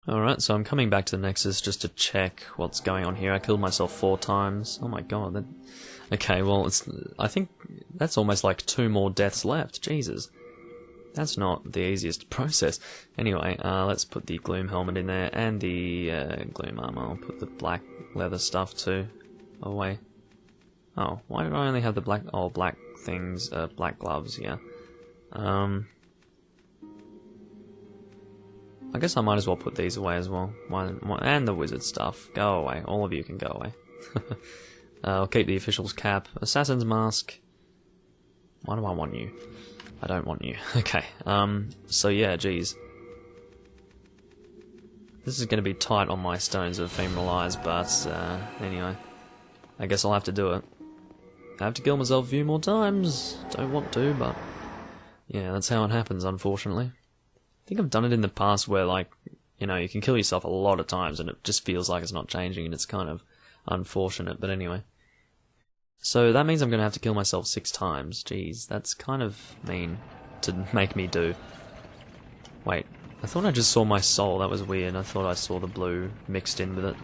Alright, so I'm coming back to the Nexus just to check what's going on here. I killed myself 4 times. Oh my god. That... Okay, well, I think that's almost like 2 more deaths left. Jesus. That's not the easiest process. Anyway, let's put the Gloom helmet in there, and the Gloom armor. I'll put the black leather stuff too away. Oh, why did I only have the black... Oh, black things, black gloves, yeah. I guess I might as well put these away as well. And the wizard stuff. Go away. All of you can go away. I'll keep the official's cap. Assassin's mask. Why do I want you? I don't want you. Okay. So yeah, geez. This is going to be tight on my stones of ephemeral eyes, but anyway. I guess I'll have to do it. I have to kill myself a few more times. Don't want to, but yeah, that's how it happens, unfortunately. I think I've done it in the past where, like, you know, you can kill yourself a lot of times and it just feels like it's not changing, and it's kind of unfortunate, but anyway. So that means I'm going to have to kill myself 6 times. Jeez, that's kind of mean to make me do. Wait, I thought I just saw my soul. That was weird. I thought I saw the blue mixed in with it.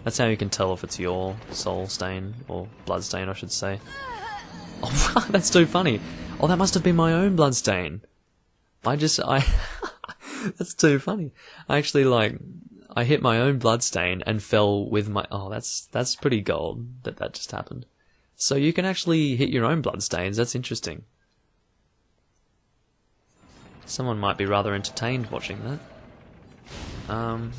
That's how you can tell if it's your soul stain, or blood stain I should say. Oh, that's too funny. Oh, that must have been my own blood stain. That's too funny. I actually, like, I hit my own bloodstain and fell with my... Oh, that's pretty gold that just happened. So you can actually hit your own bloodstains. That's interesting. Someone might be rather entertained watching that. I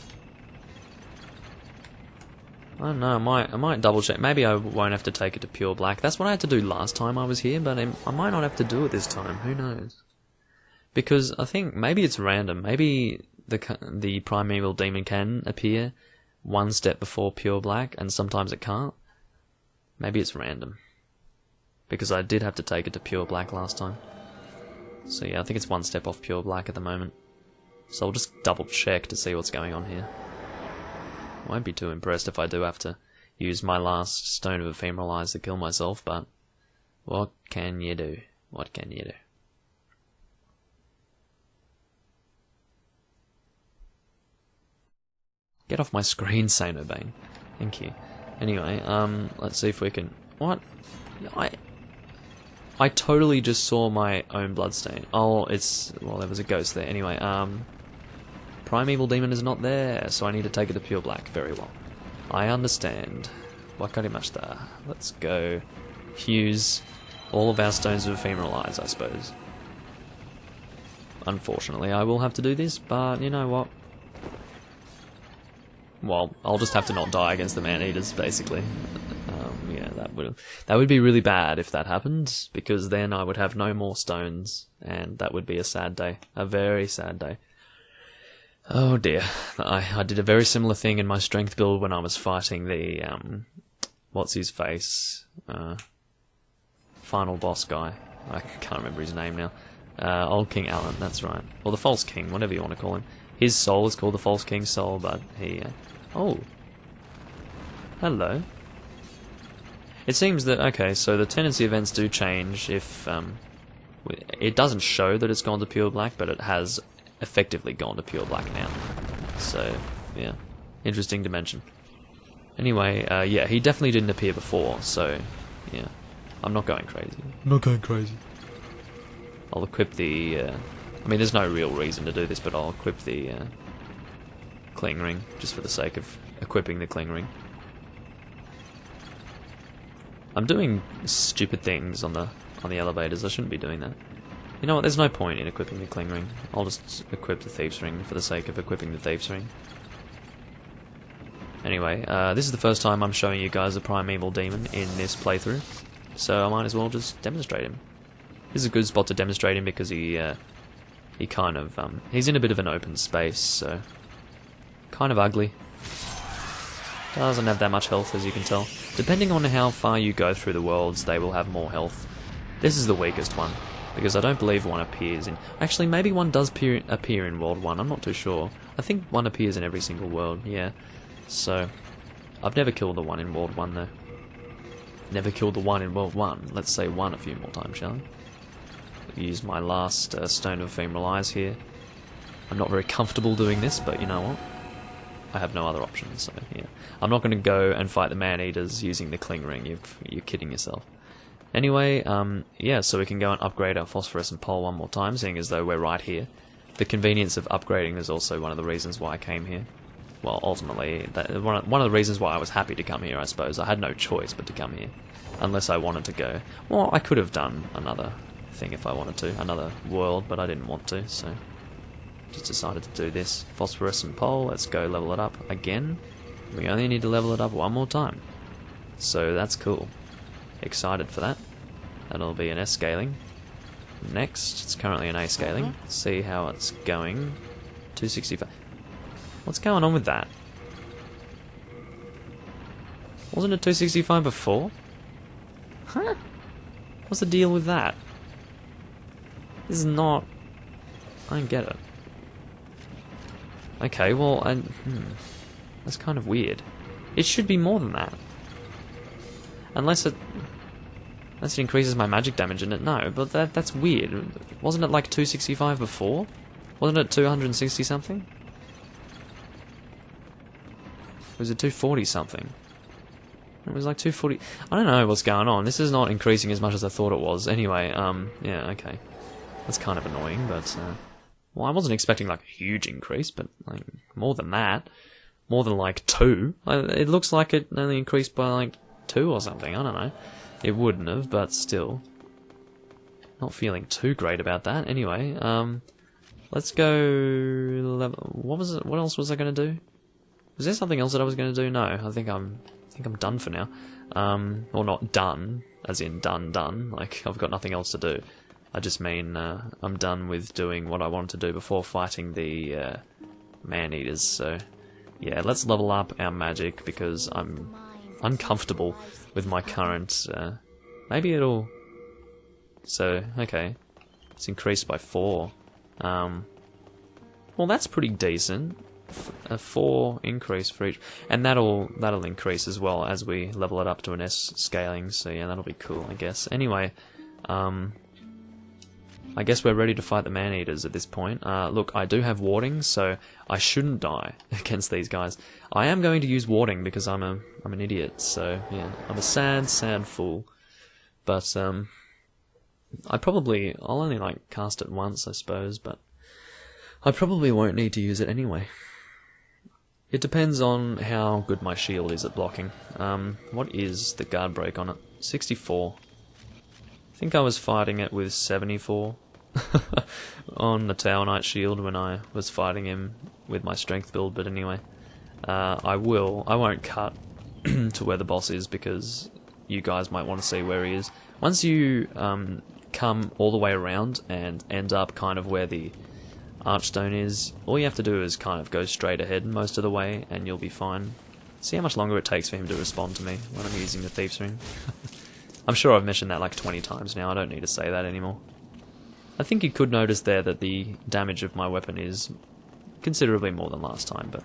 don't know, I might double check. Maybe I won't have to take it to pure black. That's what I had to do last time I was here, but I might not have to do it this time. Who knows? Because I think maybe it's random. Maybe the Primeval Demon can appear 1 step before pure black, and sometimes it can't. Maybe it's random. Because I did have to take it to pure black last time. So yeah, I think it's 1 step off pure black at the moment. So I'll just double check to see what's going on here. I won't be too impressed if I do have to use my last stone of ephemeral eyes to kill myself, but what can you do? What can you do? Get off my screen, Saint Obane. Thank you. Anyway, let's see if we can... What? I totally just saw my own bloodstain. Oh, it's... Well, there was a ghost there. Anyway, Primeval Demon is not there, so I need to take it to pure black. Very well. I understand. Wakarimashita. Let's go use all of our stones of ephemeral eyes, I suppose. Unfortunately, I will have to do this, but you know what? Well, I'll just have to not die against the Maneaters, basically. Yeah, that would be really bad if that happened, because then I would have no more stones, and that would be a sad day. A very sad day. Oh dear. I did a very similar thing in my strength build when I was fighting the, what's his face? Final boss guy. I can't remember his name now. Old King Alan, that's right. Or the False King, whatever you want to call him. His soul is called the False King's soul, but he... Oh. Hello. It seems that, okay, so the tendency events do change if... it doesn't show that it's gone to pure black, but it has effectively gone to pure black now. So, yeah. Interesting to mention. Anyway, yeah, he definitely didn't appear before, so, yeah. I'm not going crazy. I'm not going crazy. I'll equip the... I mean, there's no real reason to do this, but I'll equip the cling ring, just for the sake of equipping the cling ring. I'm doing stupid things on the elevators. I shouldn't be doing that. You know what? There's no point in equipping the cling ring. I'll just equip the thieves ring for the sake of equipping the thieves ring. Anyway, this is the first time I'm showing you guys a Primeval Demon in this playthrough, so I might as well just demonstrate him. This is a good spot to demonstrate him because he kind of, he's in a bit of an open space, so kind of ugly. Doesn't have that much health, as you can tell. Depending on how far you go through the worlds, they will have more health. This is the weakest one, because I don't believe one appears in... Actually, maybe one does appear in World 1, I'm not too sure. I think one appears in every single world, yeah. So, I've never killed the one in World 1, though. Never killed the one in World 1. Let's say one a few more times, shall we? Use my last stone of ephemeral eyes here. I'm not very comfortable doing this, but you know what? I have no other option, so yeah. I'm not going to go and fight the Maneaters using the Cling Ring, you're kidding yourself. Anyway, yeah, so we can go and upgrade our Phosphorescent Pole one more time, seeing as though we're right here. The convenience of upgrading is also one of the reasons why I came here. Well, ultimately, one of the reasons why I was happy to come here, I suppose. I had no choice but to come here, unless I wanted to go. Well, I could have done another thing if I wanted to, another world, but I didn't want to, so just decided to do this. Phosphorescent Pole, let's go level it up again. We only need to level it up one more time, so that's cool. Excited for that. That'll be an S scaling. Next, it's currently an A scaling. Let's see how it's going. 265. What's going on with that? Wasn't it 265 before? Huh? What's the deal with that? This is not... I don't get it. Okay, well, that's kind of weird. It should be more than that. Unless it increases my magic damage in it, no, but that's weird. Wasn't it like 265 before? Wasn't it 260 something? Was it 240 something? It was like 240... I don't know what's going on. This is not increasing as much as I thought it was. Anyway, yeah, okay. That's kind of annoying, but... well, I wasn't expecting like a huge increase, but like more than that. More than like 2. It looks like it only increased by like 2 or something, I don't know. It wouldn't have, but still. Not feeling too great about that. Anyway, let's go... What was it? What else was I going to do? Was there something else that I was going to do? No, I think I'm done for now. Or not done, as in done. Like, I've got nothing else to do. I just mean, I'm done with doing what I wanted to do before fighting the Maneaters, so... Yeah, let's level up our magic, because I'm uncomfortable with my current... maybe it'll... So, okay. It's increased by 4. Well, that's pretty decent. A 4 increase for each, and that'll increase as well as we level it up to an S scaling. So yeah, that'll be cool, I guess. Anyway, I guess we're ready to fight the Maneaters at this point. Look, I do have warding, so I shouldn't die against these guys. I am going to use warding because I'm an idiot. So yeah, I'm a sad fool. But I'll only like cast it once, I suppose. But I probably won't need to use it anyway. It depends on how good my shield is at blocking. What is the guard break on it? 64. I think I was fighting it with 74 on the Tower Knight shield when I was fighting him with my strength build, but anyway. I won't cut to where the boss is because you guys might want to see where he is. Once you come all the way around and end up kind of where the Archstone is, all you have to do is kind of go straight ahead most of the way and you'll be fine. See how much longer it takes for him to respond to me when I'm using the Thief's Ring. I'm sure I've mentioned that like 20 times now, I don't need to say that anymore. I think you could notice there that the damage of my weapon is considerably more than last time, but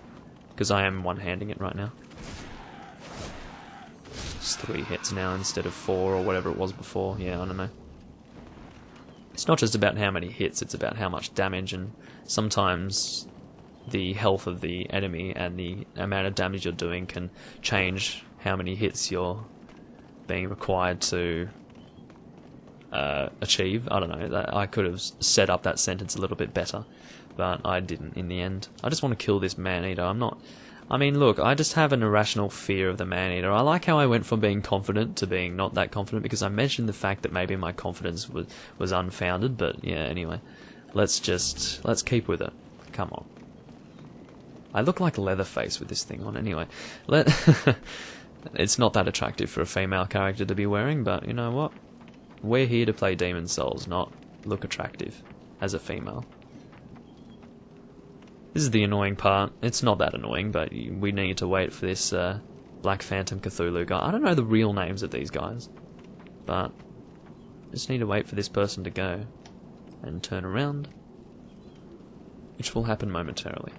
because I am one-handing it right now. It's 3 hits now instead of 4 or whatever it was before, yeah, I don't know. It's not just about how many hits, it's about how much damage, and sometimes the health of the enemy and the amount of damage you're doing can change how many hits you're being required to achieve. I don't know, I could have set up that sentence a little bit better, but I didn't in the end. I just want to kill this Maneater. I mean, look, I just have an irrational fear of the Maneater. I like how I went from being confident to being not that confident, because I mentioned the fact that maybe my confidence was unfounded, but yeah, anyway. Let's keep with it. Come on. I look like Leatherface with this thing on, anyway. It's not that attractive for a female character to be wearing, but you know what? We're here to play Demon Souls, not look attractive as a female. This is the annoying part. It's not that annoying, but we need to wait for this Black Phantom Cthulhu guy. I don't know the real names of these guys, but just need to wait for this person to go and turn around, which will happen momentarily.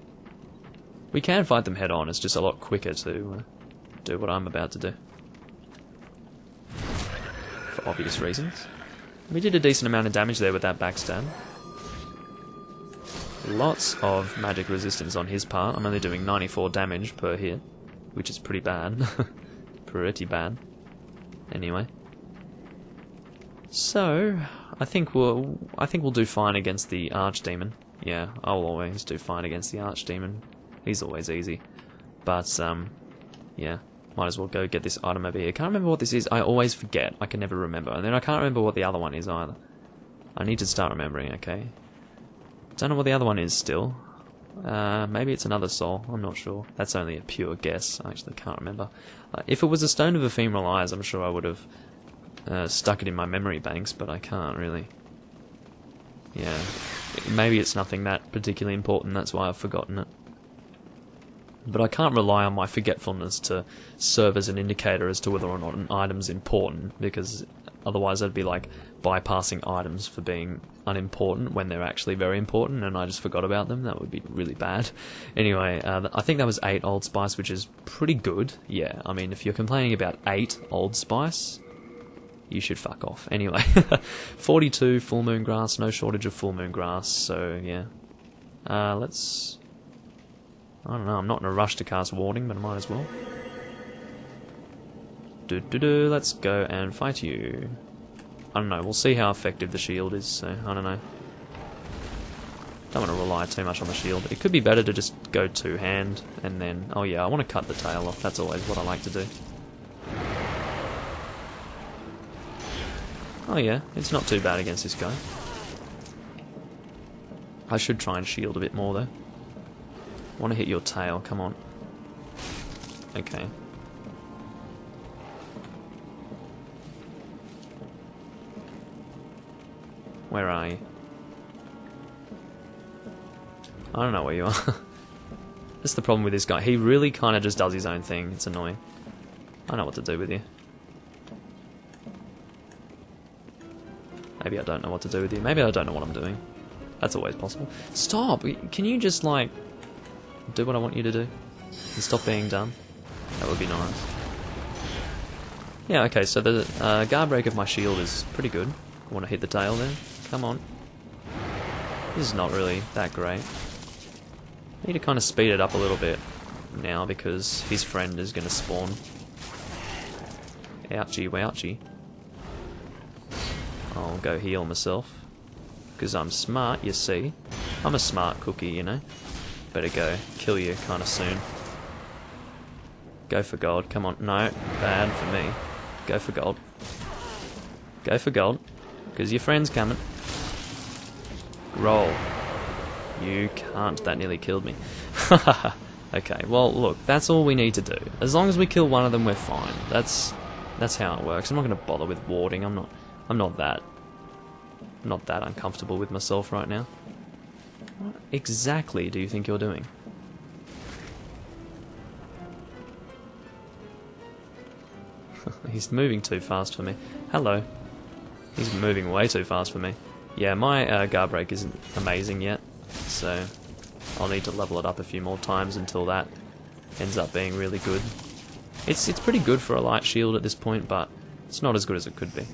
We can fight them head on, it's just a lot quicker to do what I'm about to do. For obvious reasons. We did a decent amount of damage there with that backstab. Lots of magic resistance on his part. I'm only doing 94 damage per hit, which is pretty bad. Pretty bad. Anyway. So, I think we'll do fine against the Archdemon. Yeah, I'll always do fine against the Archdemon. He's always easy. But, yeah. Might as well go get this item over here. I can't remember what this is. I always forget. I can never remember. And then I can't remember what the other one is either. I need to start remembering, okay? Don't know what the other one is still. Maybe it's another soul. I'm not sure. That's only a pure guess. I actually can't remember. If it was a Stone of Ephemeral Eyes, I'm sure I would have stuck it in my memory banks, but I can't really. Yeah. Maybe it's nothing that particularly important. That's why I've forgotten it. But I can't rely on my forgetfulness to serve as an indicator as to whether or not an item's important, because otherwise I'd be like bypassing items for being unimportant when they're actually very important and I just forgot about them. That would be really bad. Anyway, I think that was 8 Old Spice, which is pretty good. Yeah, I mean, if you're complaining about 8 Old Spice, you should fuck off. Anyway, 42 Full Moon Grass, no shortage of Full Moon Grass, so yeah. Let's... I don't know, I'm not in a rush to cast Warding, but I might as well. Let's go and fight you. I don't know, we'll see how effective the shield is, so I don't know. Don't want to rely too much on the shield. It could be better to just go two-hand, and then... Oh yeah, I want to cut the tail off, that's always what I like to do. Oh yeah, it's not too bad against this guy. I should try and shield a bit more though. I want to hit your tail, come on. Okay. Where are you? I don't know where you are. That's the problem with this guy. He really kind of just does his own thing. It's annoying. I know what to do with you. Maybe I don't know what to do with you. Maybe I don't know what I'm doing. That's always possible. Stop! Can you just, like, do what I want you to do? And stop being dumb? That would be nice. Yeah, okay, so the guard break of my shield is pretty good. I want to hit the tail there. Come on. This is not really that great. I need to kind of speed it up a little bit now because his friend is going to spawn. Ouchie, wouchie. I'll go heal myself. Because I'm smart, you see. I'm a smart cookie, you know. Better go kill you kind of soon. Go for gold. Come on. No, bad for me. Go for gold. Go for gold. Because your friend's coming. Roll. You can't. That nearly killed me. Okay, well, look, that's all we need to do. As long as we kill one of them, we're fine. That's how it works. I'm not going to bother with warding. I'm not that uncomfortable with myself right now. What exactly do you think you're doing? He's moving too fast for me. Hello. He's moving way too fast for me. Yeah, my guard break isn't amazing yet, so I'll need to level it up a few more times until that ends up being really good. It's pretty good for a light shield at this point, but it's not as good as it could be.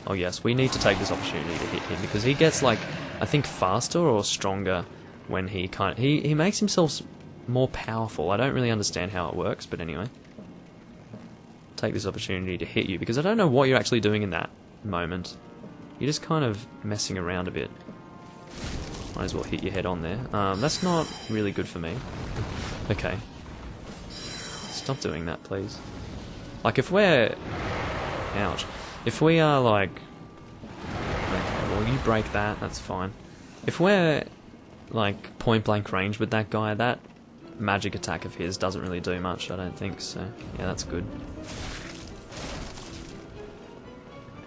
Oh yes, we need to take this opportunity to hit him, because he gets, like, I think faster or stronger when he he makes himself more powerful. I don't really understand how it works, but anyway. Take this opportunity to hit you, because I don't know what you're actually doing in that moment. You're just kind of messing around a bit. Might as well hit your head on there. That's not really good for me. Okay. Stop doing that, please. Like, if we're... Ouch. If we are, like... Okay, well, you break that, that's fine. If we're, like, point-blank range with that guy, that magic attack of his doesn't really do much, I don't think, so... Yeah, that's good.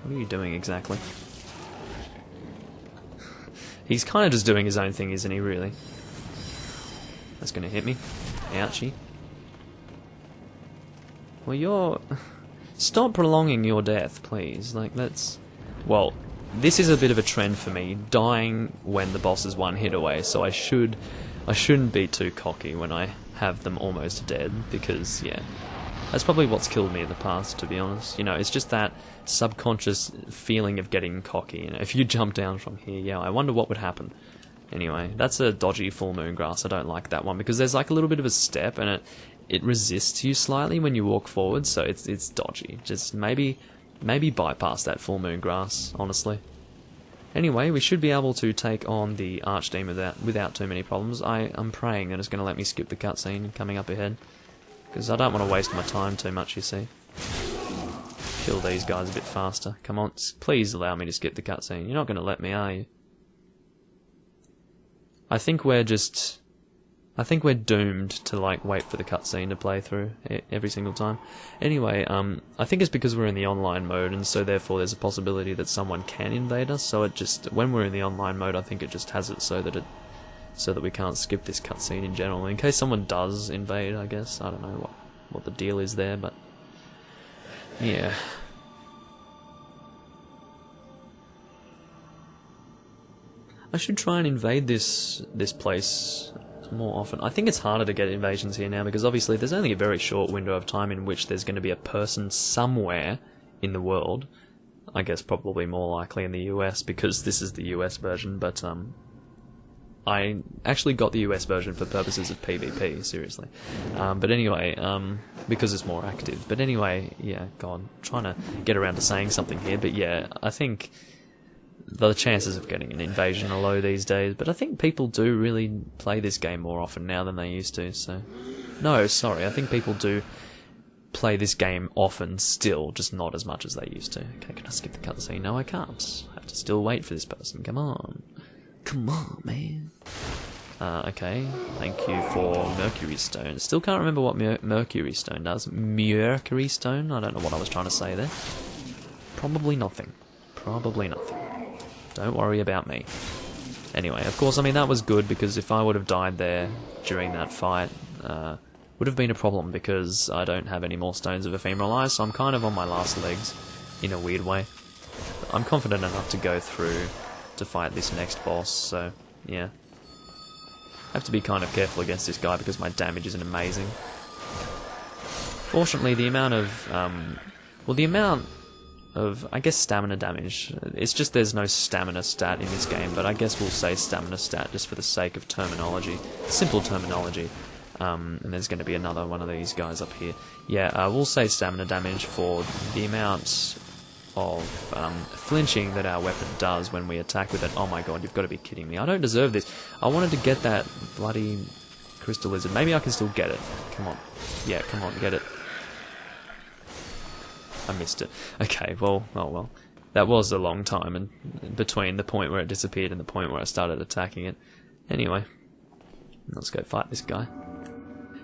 What are you doing exactly? He's kind of just doing his own thing, isn't he, really? That's gonna hit me. Ouchie. Well, you're... Stop prolonging your death, please. Like, that's... Well, this is a bit of a trend for me, dying when the boss is one hit away, so I shouldn't be too cocky when I have them almost dead, because, yeah... That's probably what's killed me in the past, to be honest. You know, it's just that subconscious feeling of getting cocky. You know, if you jump down from here, yeah, I wonder what would happen. Anyway, that's a dodgy full moon grass. I don't like that one because there's like a little bit of a step and it resists you slightly when you walk forward, so it's dodgy. Just maybe bypass that full moon grass, honestly. Anyway, we should be able to take on the Archdemon without too many problems. I'm praying that it's going to let me skip the cutscene coming up ahead, because I don't want to waste my time too much, you see. Kill these guys a bit faster. Come on, please allow me to skip the cutscene. You're not going to let me, are you? I think we're doomed to like wait for the cutscene to play through every single time. Anyway, I think it's because we're in the online mode, and so therefore there's a possibility that someone can invade us. So it just, when we're in the online mode, I think it just has it so that we can't skip this cutscene in general. In case someone does invade, I guess. I don't know what the deal is there, but yeah. I should try and invade this place more often. I think it's harder to get invasions here now because obviously there's only a very short window of time in which there's going to be a person somewhere in the world. I guess probably more likely in the US because this is the US version, but I actually got the US version for purposes of PvP, seriously. But anyway, because it's more active. But anyway, yeah, God, trying to get around to saying something here, but yeah, I think the chances of getting an invasion are low these days, but I think people do really play this game more often now than they used to, so... No, sorry, I think people do play this game often still, just not as much as they used to. Okay, can I skip the cutscene? No, I can't. I have to still wait for this person. Come on. Come on, man. Okay, thank you for Mercury Stone. Still can't remember what Mercury Stone does. Mercury Stone? I don't know what I was trying to say there. Probably nothing. Probably nothing. Don't worry about me. Anyway, of course, I mean, that was good, because if I would have died there during that fight, would have been a problem, because I don't have any more Stones of Ephemeral Eyes, so I'm kind of on my last legs, in a weird way. I'm confident enough to go through to fight this next boss, so, yeah. I have to be kind of careful against this guy, because my damage isn't amazing. Fortunately, the amount of, I guess, stamina damage. It's just there's no stamina stat in this game, but I guess we'll say stamina stat just for the sake of terminology. Simple terminology. And there's going to be another one of these guys up here. Yeah, we'll say stamina damage for the amount of flinching that our weapon does when we attack with it. Oh my god, you've got to be kidding me. I don't deserve this. I wanted to get that bloody crystal lizard. Maybe I can still get it. Come on. Yeah, come on, get it. I missed it. Okay, well, oh well. That was a long time and between the point where it disappeared and the point where I started attacking it. Anyway, let's go fight this guy.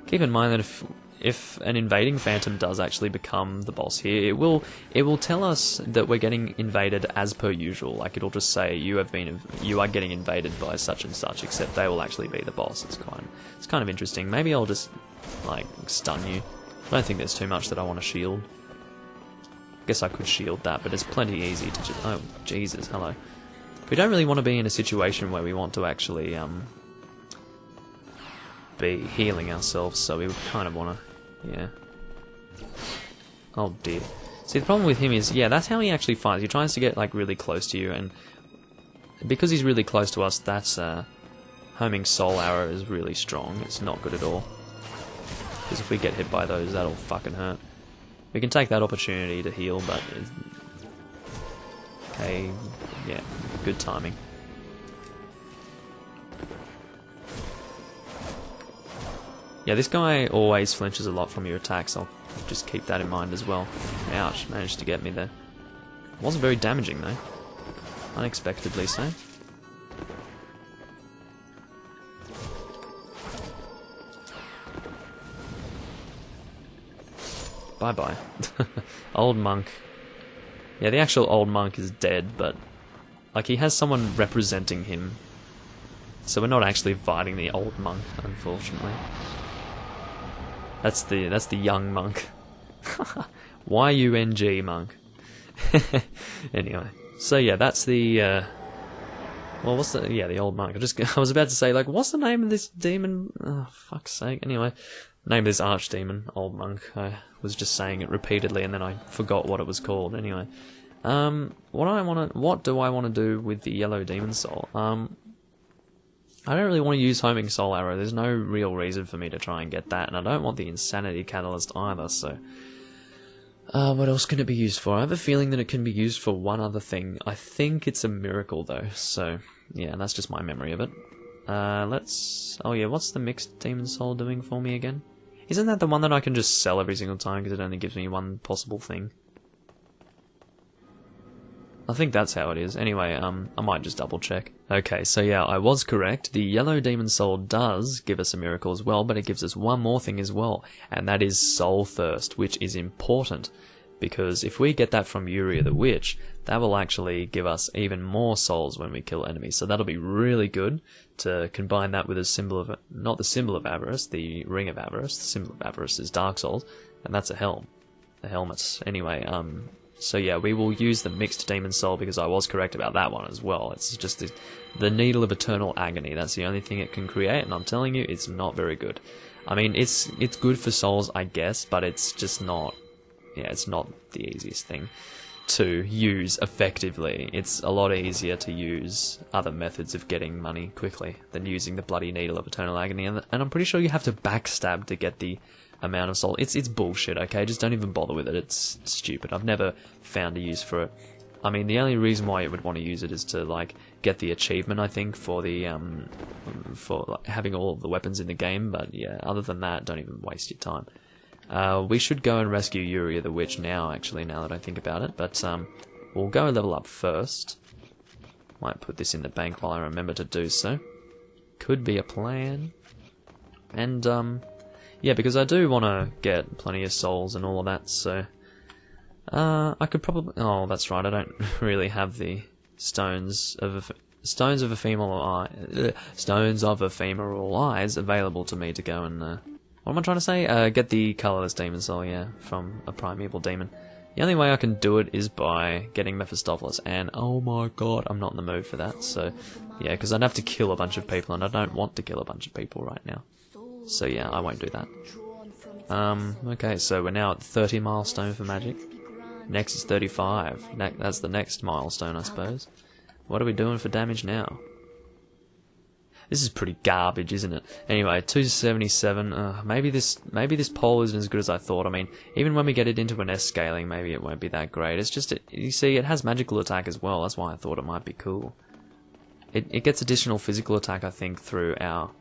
Keep in mind that if an invading phantom does actually become the boss here, it will tell us that we're getting invaded as per usual. Like, it'll just say you are getting invaded by such and such, except they will actually be the boss. It's kind of interesting. Maybe I'll just like stun you. I don't think there's too much that I want to shield. Guess I could shield that, but it's plenty easy to just... Oh, Jesus, hello. We don't really want to be in a situation where we want to actually be healing ourselves, so we would kind of want to... Yeah. Oh, dear. See, the problem with him is, yeah, that's how he actually fights. He tries to get, like, really close to you, and because he's really close to us, that's... homing soul arrow is really strong. It's not good at all. Because if we get hit by those, that'll fucking hurt. We can take that opportunity to heal, but... Okay, yeah, good timing. Yeah, this guy always flinches a lot from your attacks. I'll just keep that in mind as well. Ouch, managed to get me there. Wasn't very damaging though. Unexpectedly so. Bye-bye. Old monk. Yeah, the actual old monk is dead, but... like, he has someone representing him. So we're not actually fighting the old monk, unfortunately. That's the young monk. Y-U-N-G monk. Anyway. So yeah, that's the... well, what's the... yeah, the old monk. I was about to say, like, what's the name of this demon? Oh, fuck's sake. Anyway... name of this Archdemon, old monk. I was just saying it repeatedly and then I forgot what it was called. Anyway, what do I want to do with the yellow demon soul? I don't really want to use Homing Soul Arrow. There's no real reason for me to try and get that, and I don't want the Insanity Catalyst either, so... what else can it be used for? I have a feeling that it can be used for one other thing. I think it's a miracle, though, so... yeah, that's just my memory of it. Let's... oh yeah, what's the Mixed Demon Soul doing for me again? Isn't that the one that I can just sell every single time because it only gives me one possible thing? I think that's how it is. Anyway, I might just double check. Okay, so yeah, I was correct. The Yellow Demon Soul does give us a miracle as well, but it gives us one more thing as well, and that is Soul Thirst, which is important, because if we get that from Yuria the Witch, that will actually give us even more souls when we kill enemies, so that'll be really good to combine that with a symbol of... not the symbol of avarice, the Ring of Avarice. The symbol of avarice is Dark Souls, and that's a helm. The helmets. Anyway, so yeah, we will use the Mixed Demon Soul because I was correct about that one as well. It's just the Needle of Eternal Agony. That's the only thing it can create, and I'm telling you, it's not very good. I mean, it's good for souls, I guess, but it's just not... yeah, it's not the easiest thing to use effectively. It's a lot easier to use other methods of getting money quickly than using the bloody Needle of Eternal Agony, and I'm pretty sure you have to backstab to get the amount of soul. It's bullshit, okay? Just don't even bother with it. It's stupid. I've never found a use for it. I mean, the only reason why you would want to use it is to, like, get the achievement, I think, for the, for like, having all of the weapons in the game, but yeah, other than that, don't even waste your time. We should go and rescue Yuria the Witch now, actually, now that I think about it, but, we'll go level up first. Might put this in the bank while I remember to do so. Could be a plan. And, yeah, because I do want to get plenty of souls and all of that, so... I could probably... oh, that's right, I don't really have the Stones of Ephemeral Eyes available to me to go and... what am I trying to say? Get the Colourless Demon Soul, yeah, from a Primeval Demon. The only way I can do it is by getting Mephistopheles, and oh my god, I'm not in the mood for that, so... yeah, because I'd have to kill a bunch of people, and I don't want to kill a bunch of people right now. So yeah, I won't do that. Okay, so we're now at 30 milestone for magic. Next is 35. That's the next milestone, I suppose. What are we doing for damage now? This is pretty garbage, isn't it? Anyway, 277. Maybe this pole isn't as good as I thought. I mean, even when we get it into an S scaling, maybe it won't be that great. It's just, you see, it has magical attack as well. That's why I thought it might be cool. It gets additional physical attack, I think, through our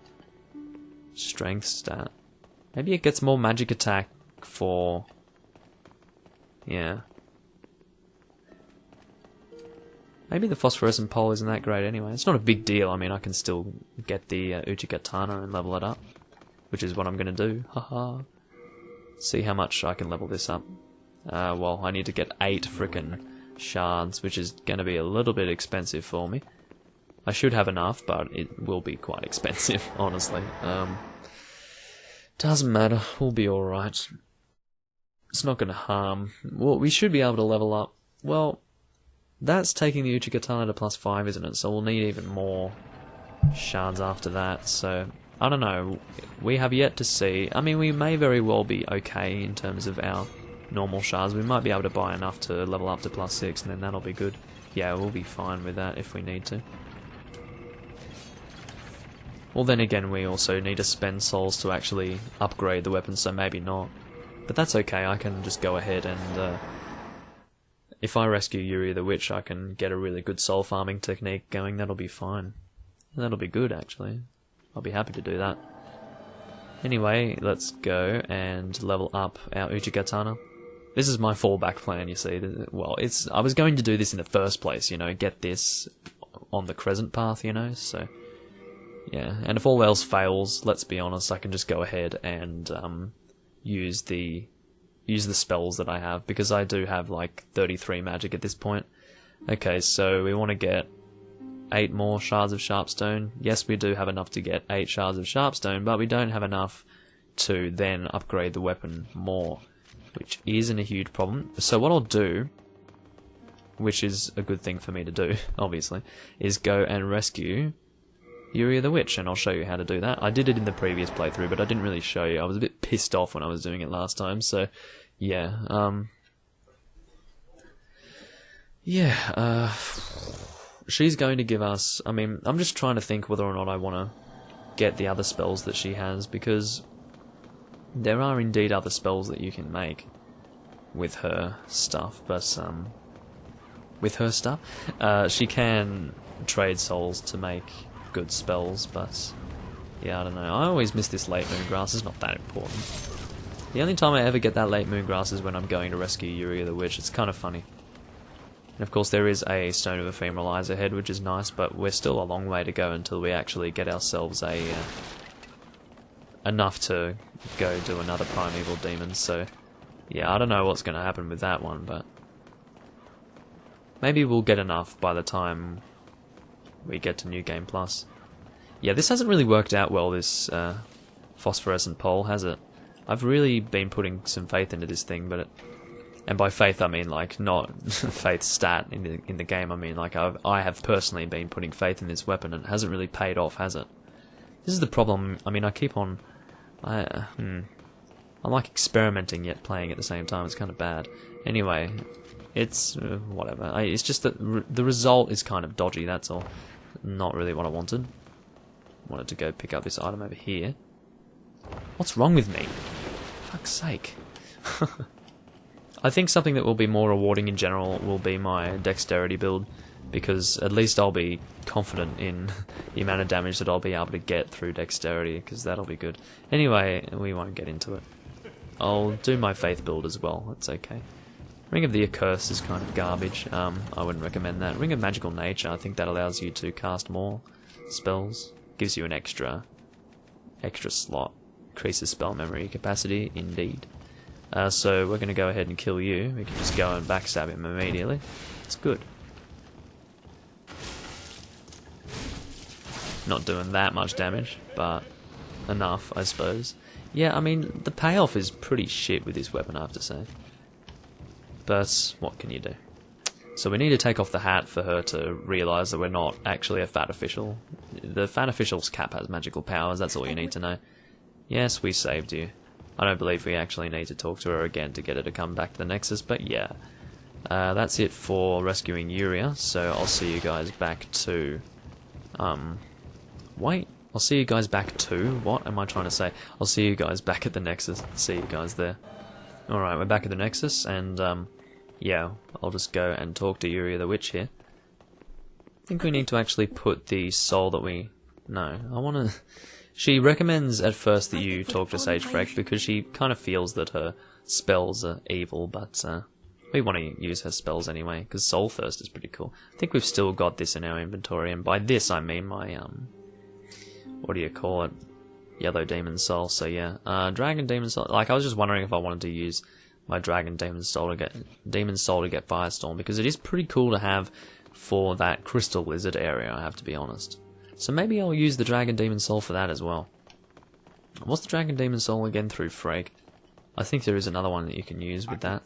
strength stat. Maybe it gets more magic attack for... yeah. Maybe the Phosphorescent Pole isn't that great anyway. It's not a big deal. I mean, I can still get the Uchigatana and level it up, which is what I'm going to do. Haha. See how much I can level this up. Well, I need to get 8 frickin' shards, which is going to be a little bit expensive for me. I should have enough, but it will be quite expensive, honestly. Doesn't matter. We'll be alright. It's not going to harm. Well, we should be able to level up. Well... that's taking the Uchigatana to +5, isn't it? So we'll need even more shards after that, so... I don't know. We have yet to see. I mean, we may very well be okay in terms of our normal shards. We might be able to buy enough to level up to +6, and then that'll be good. Yeah, we'll be fine with that if we need to. Well, then again, we also need to spend souls to actually upgrade the weapon, so maybe not. But that's okay, I can just go ahead and... if I rescue Yuria the Witch, I can get a really good soul farming technique going. That'll be fine. That'll be good, actually. I'll be happy to do that. Anyway, let's go and level up our Uchigatana. This is my fallback plan, you see. Well, I was going to do this in the first place, you know, get this on the crescent path, you know, so... yeah, and if all else fails, let's be honest, I can just go ahead and use the spells that I have, because I do have like 33 magic at this point. Okay, so we want to get 8 more shards of Sharpstone. Yes, we do have enough to get 8 shards of Sharpstone, but we don't have enough to then upgrade the weapon more, which isn't a huge problem. So what I'll do, which is a good thing for me to do, obviously, is go and rescue Yuria the Witch, and I'll show you how to do that. I did it in the previous playthrough, but I didn't really show you. I was a bit pissed off when I was doing it last time, so yeah, she's going to give us... I mean, I'm just trying to think whether or not I want to get the other spells that she has, because there are indeed other spells that you can make with her stuff, but with her stuff, she can trade souls to make good spells, but yeah, I don't know. I always miss this late moon grass. It's not that important. The only time I ever get that late moon grass is when I'm going to rescue Yuria the Witch. It's kind of funny. And of course there is a Stone of Ephemeral Eyes ahead, which is nice, but we're still a long way to go until we actually get ourselves a enough to go do another Primeval Demon, so yeah, I don't know what's going to happen with that one, but maybe we'll get enough by the time we get to New Game Plus. Yeah, this hasn't really worked out well, this Phosphorescent Pole, has it? I've really been putting some faith into this thing, but and by faith I mean like not faith stat in the game. I mean like I have personally been putting faith in this weapon, and it hasn't really paid off, has it? This is the problem. I mean, I keep on I'm like experimenting yet playing at the same time. It's kind of bad. Anyway, it's whatever. It's just that the result is kind of dodgy, that's all. Not really what I wanted. I wanted to go pick up this item over here. What's wrong with me? Fuck's sake. I think something that will be more rewarding in general will be my dexterity build, because at least I'll be confident in the amount of damage that I'll be able to get through dexterity, because that'll be good. Anyway, we won't get into it. I'll do my faith build as well, that's okay. Ring of the Accursed is kind of garbage. I wouldn't recommend that. Ring of Magical Nature, I think that allows you to cast more spells. Gives you an extra slot. Increases spell memory capacity, indeed. So we're going to go ahead and kill you. We can just go and backstab him immediately. It's good. Not doing that much damage, but enough, I suppose. Yeah, I mean, the payoff is pretty shit with this weapon, I have to say. But what can you do? So we need to take off the hat for her to realise that we're not actually a fat official. The fat official's cap has magical powers, that's all you need to know. Yes, we saved you. I don't believe we actually need to talk to her again to get her to come back to the Nexus, but yeah. That's it for rescuing Yuria, so I'll see you guys back to... wait, I'll see you guys back to... What am I trying to say? I'll see you guys back at the Nexus. See you guys there. Alright, we're back at the Nexus, and yeah, I'll just go and talk to Yuria the Witch here. I think we need to actually put the soul that we... No, I want to... She recommends at first that you talk to Sage Freck because she kind of feels that her spells are evil, but we want to use her spells anyway, because Soul Thirst is pretty cool. I think we've still got this in our inventory, and by this I mean my, what do you call it? Yellow Demon Soul, so yeah. Dragon Demon Soul, like I was just wondering if I wanted to use my Dragon Demon Soul to get Firestorm, because it is pretty cool to have for that Crystal Lizard area, I have to be honest. So maybe I'll use the Dragon Demon Soul for that as well. What's the Dragon Demon Soul again through Frag? I think there is another one that you can use with that.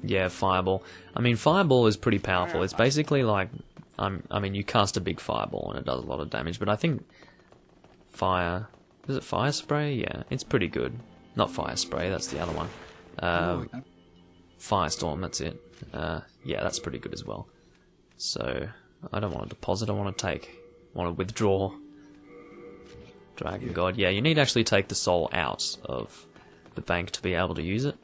Yeah, Fireball. I mean, Fireball is pretty powerful. It's basically like... I mean, you cast a big Fireball and it does a lot of damage, but I think... Fire... Is it Fire Spray? Yeah, it's pretty good. Not Fire Spray, that's the other one. Firestorm, that's it. Yeah, that's pretty good as well. So... I don't want to deposit, I want to take. I want to withdraw. Dragon God. Yeah, you need to actually take the soul out of the bank to be able to use it.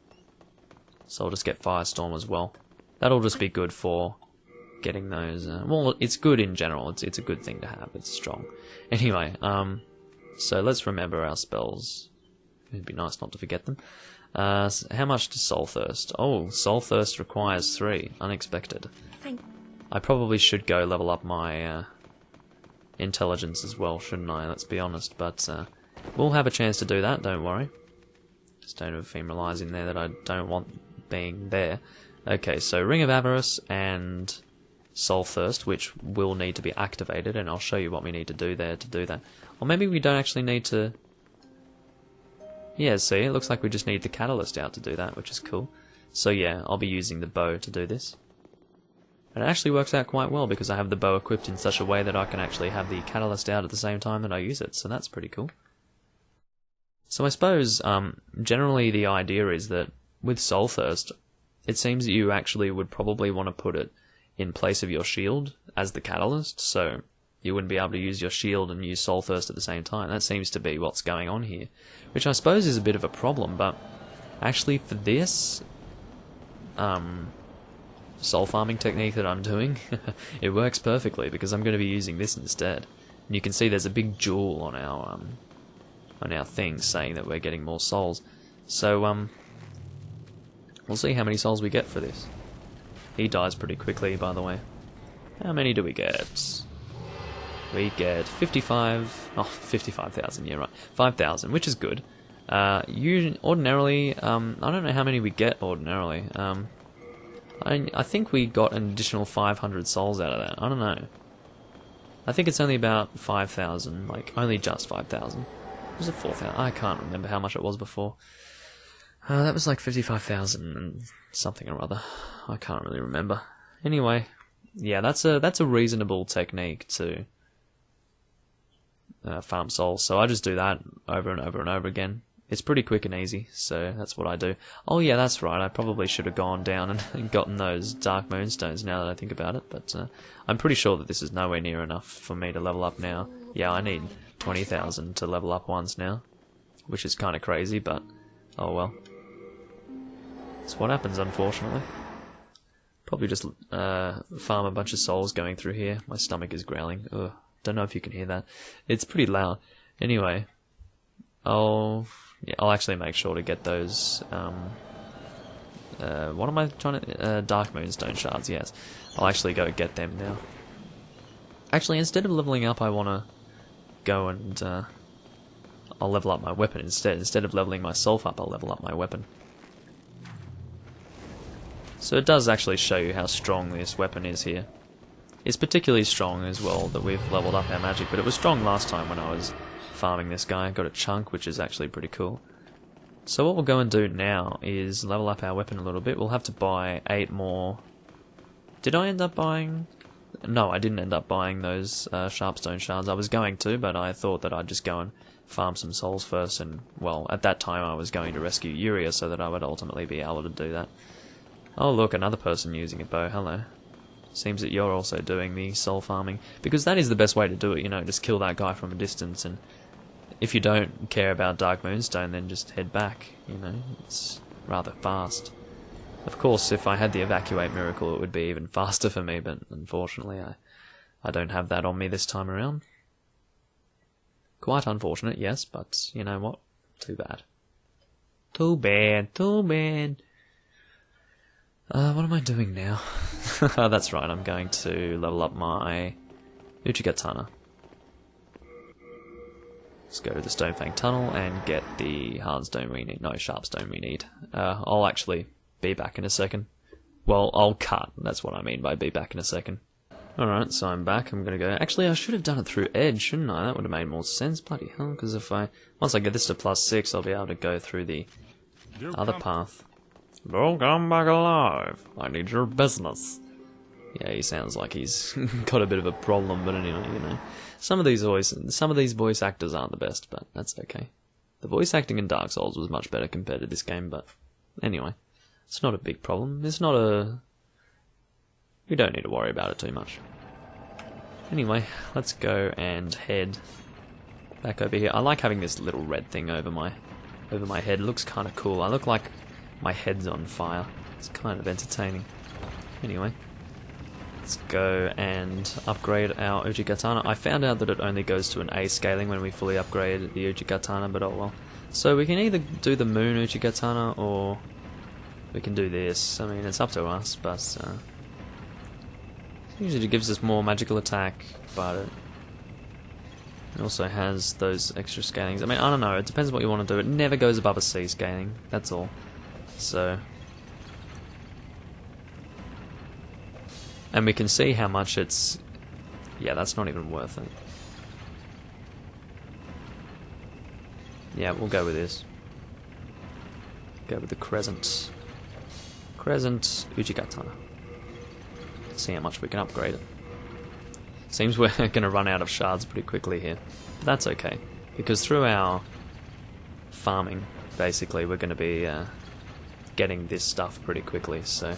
So I'll just get Firestorm as well. That'll just be good for getting those... well, it's good in general. It's a good thing to have. It's strong. Anyway, so let's remember our spells. It'd be nice not to forget them. So how much does Soul Thirst? Oh, Soul Thirst requires 3. Unexpected. I probably should go level up my intelligence as well, shouldn't I? Let's be honest, but we'll have a chance to do that, don't worry. Just don't have Ephemeral Eyes in there that I don't want being there. Okay, so Ring of Avarice and Soul Thirst, which will need to be activated, and I'll show you what we need to do there to do that. Or maybe we don't actually need to... Yeah, see, it looks like we just need the Catalyst out to do that, which is cool. So yeah, I'll be using the bow to do this. And it actually works out quite well because I have the bow equipped in such a way that I can actually have the Catalyst out at the same time that I use it, so that's pretty cool. So I suppose, generally the idea is that with Soul Thirst, it seems that you actually would probably want to put it in place of your shield as the catalyst, so you wouldn't be able to use your shield and use Soul Thirst at the same time. That seems to be what's going on here, which I suppose is a bit of a problem, but actually for this soul farming technique that I'm doing, it works perfectly because I'm going to be using this instead. And you can see there's a big jewel on our thing saying that we're getting more souls. So we'll see how many souls we get for this. He dies pretty quickly, by the way. How many do we get? We get 55,000, yeah, right. 5,000, which is good. Ordinarily, I don't know how many we get ordinarily. I think we got an additional 500 souls out of that. I don't know. I think it's only about 5,000, like, only just 5,000. Was it 4,000? I can't remember how much it was before. That was like 55,000 and something or other. I can't really remember. Anyway, yeah, that's a reasonable technique to farm souls. So I just do that over and over and over again. It's pretty quick and easy, so that's what I do. Oh yeah, that's right. I probably should have gone down and gotten those Dark Moonstones now that I think about it, but I'm pretty sure that this is nowhere near enough for me to level up now. Yeah, I need 20,000 to level up once now, which is kind of crazy, but oh well. That's what happens, unfortunately. Probably just farm a bunch of souls going through here. My stomach is growling. Ugh, don't know if you can hear that. It's pretty loud. Anyway, I'll actually make sure to get those. What am I trying to? Dark Moonstone shards. Yes, I'll actually go get them now. Actually, instead of leveling up, I want to go and I'll level up my weapon instead. Instead of leveling myself up, I'll level up my weapon. So it does actually show you how strong this weapon is here. It's particularly strong as well that we've leveled up our magic, but it was strong last time when I was farming this guy. Got a chunk, which is actually pretty cool. So what we'll go and do now is level up our weapon a little bit. We'll have to buy 8 more. Did I end up buying? No, I didn't end up buying those Sharpstone shards. I was going to, but I thought that I'd just go and farm some souls first, and, well, at that time I was going to rescue Yuria so that I would ultimately be able to do that. Oh look, another person using a bow, hello. Seems that you're also doing the soul farming, because that is the best way to do it, you know, just kill that guy from a distance, and if you don't care about Dark Moonstone, then just head back, you know, it's rather fast. Of course, if I had the Evacuate Miracle, it would be even faster for me, but unfortunately I don't have that on me this time around. Quite unfortunate, yes, but you know what? Too bad. Too bad, too bad. What am I doing now? Oh, that's right, I'm going to level up my Uchigatana. Let's go to the Stonefang Tunnel and get the Hardstone we need. No, Sharpstone we need. I'll actually be back in a second. Well, I'll cut. That's what I mean by be back in a second. Alright, so I'm back. I'm gonna go... Actually, I should have done it through Edge, shouldn't I? That would have made more sense. Bloody hell, because if once I get this to +6, I'll be able to go through the other path. Don't come back alive. I need your business. Yeah, he sounds like he's got a bit of a problem, but anyway, you know. Some of these voice actors aren't the best, but that's okay. The voice acting in Dark Souls was much better compared to this game, but anyway. It's not a big problem. It's not a... We don't need to worry about it too much. Anyway, let's go and head back over here. I like having this little red thing over my head. It looks kind of cool. I look like my head's on fire. It's kind of entertaining. Anyway, let's go and upgrade our Uchigatana. I found out that it only goes to an A scaling when we fully upgrade the Uchigatana, but oh well. So we can either do the Moon Uchigatana or we can do this. I mean, it's up to us, but usually it gives us more magical attack, but it also has those extra scalings. I mean, I don't know, it depends what you want to do. It never goes above a C scaling, that's all. So, and we can see how much it's... Yeah, that's not even worth it. Yeah, we'll go with this. Go with the Crescent Uchigatana. See how much we can upgrade it. Seems we're going to run out of shards pretty quickly here. But that's okay, because through our farming, basically, we're going to be getting this stuff pretty quickly, so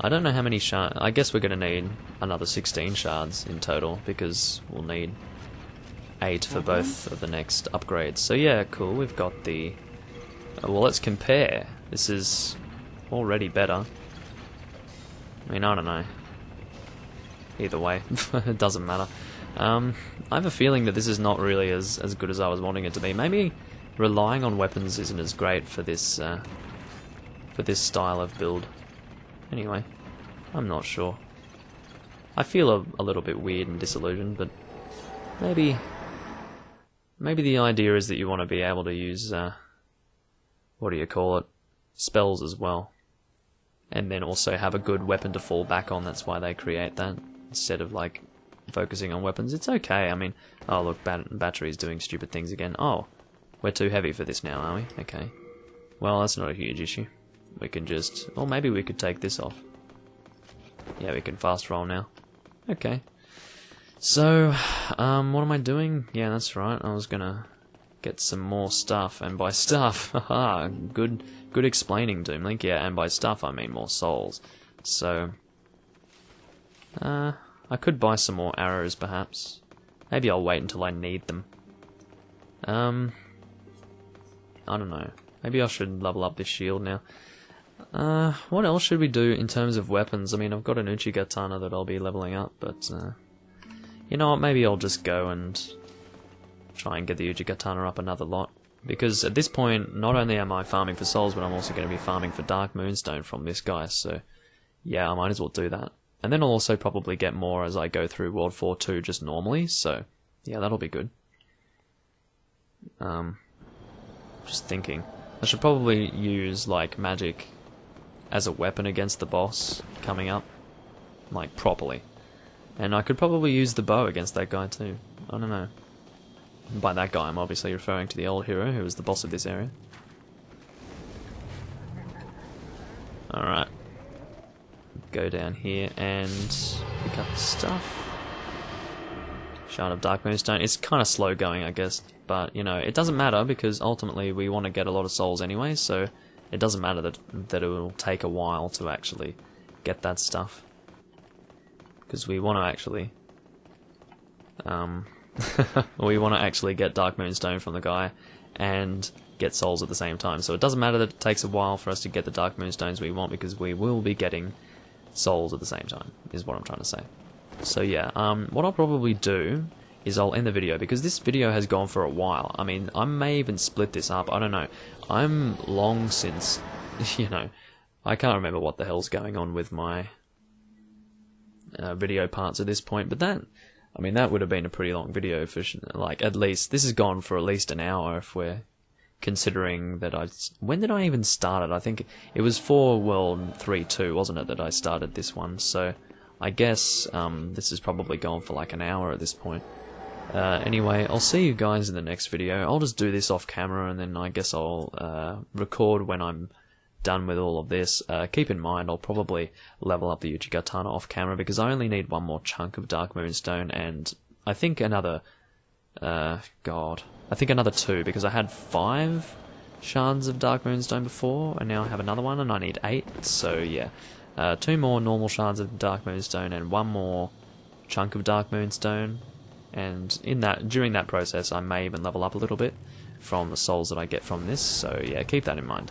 I don't know how many shards. I guess we're going to need another 16 shards in total, because we'll need 8 for both of the next upgrades. So yeah, cool, we've got the... well, let's compare. This is already better. I mean, I don't know. Either way, it doesn't matter. I have a feeling that this is not really as good as I was wanting it to be. Maybe relying on weapons isn't as great for this style of build. Anyway, I'm not sure. I feel a little bit weird and disillusioned, but maybe the idea is that you want to be able to use what do you call it, spells as well, and then also have a good weapon to fall back on. That's why they create that, instead of like focusing on weapons. It's okay. I mean, oh look, battery's doing stupid things again. Oh, we're too heavy for this now, are we? Okay. Well, that's not a huge issue. We can just... or maybe we could take this off. Yeah, we can fast roll now. Okay. So, what am I doing? Yeah, that's right. I was gonna get some more stuff, and by stuff, haha, good explaining, Doomlink. Yeah, and by stuff I mean more souls. So, I could buy some more arrows, perhaps. Maybe I'll wait until I need them. I don't know. Maybe I should level up this shield now. What else should we do in terms of weapons? I mean, I've got an Uchigatana that I'll be leveling up, but, you know what, maybe I'll just go and try and get the Uchigatana up another lot. Because at this point, not only am I farming for souls, but I'm also going to be farming for Dark Moonstone from this guy, so yeah, I might as well do that. And then I'll also probably get more as I go through World 4-2 just normally, so yeah, that'll be good. Just thinking. I should probably use, like, magic as a weapon against the boss coming up, like, properly. And I could probably use the bow against that guy too. I don't know. By that guy, I'm obviously referring to the old hero, who was the boss of this area. Alright. Go down here and pick up the stuff. Shard of Dark Moonstone. It's kind of slow going, I guess, but, you know, it doesn't matter, because ultimately we want to get a lot of souls anyway, so it doesn't matter that it will take a while to actually get that stuff. Because we want to actually... we want to actually get Dark Moonstone from the guy and get souls at the same time. So it doesn't matter that it takes a while for us to get the Dark Moonstones we want, because we will be getting souls at the same time, is what I'm trying to say. So yeah, what I'll probably do is I'll end the video, because this video has gone for a while. I mean, I may even split this up, I don't know. I'm long since, you know, I can't remember what the hell's going on with my video parts at this point, but that, I mean, that would have been a pretty long video for, like, at least, this has gone for at least an hour if we're considering that when did I even start it? I think it was for World 3-2, wasn't it, that I started this one, so I guess this has probably gone for like an hour at this point. Anyway, I'll see you guys in the next video. I'll just do this off camera, and then I guess I'll record when I'm done with all of this. Keep in mind, I'll probably level up the Uchigatana off camera, because I only need one more chunk of Dark Moonstone, and I think another... I think another 2, because I had 5 shards of Dark Moonstone before, and now I have another one, and I need 8, so yeah. 2 more normal shards of Dark Moonstone, and 1 more chunk of Dark Moonstone, and during that process I may even level up a little bit from the souls that I get from this, so yeah, keep that in mind.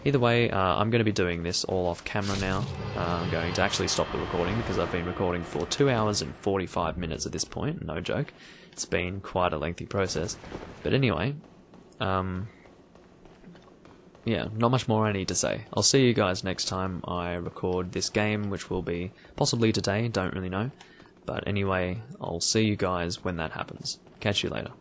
Either way, I'm going to be doing this all off camera now. I'm going to actually stop the recording, because I've been recording for 2 hours and 45 minutes at this point, no joke. It's been quite a lengthy process. But anyway, yeah, not much more I need to say. I'll see you guys next time I record this game, which will be possibly today, don't really know. But anyway, I'll see you guys when that happens. Catch you later.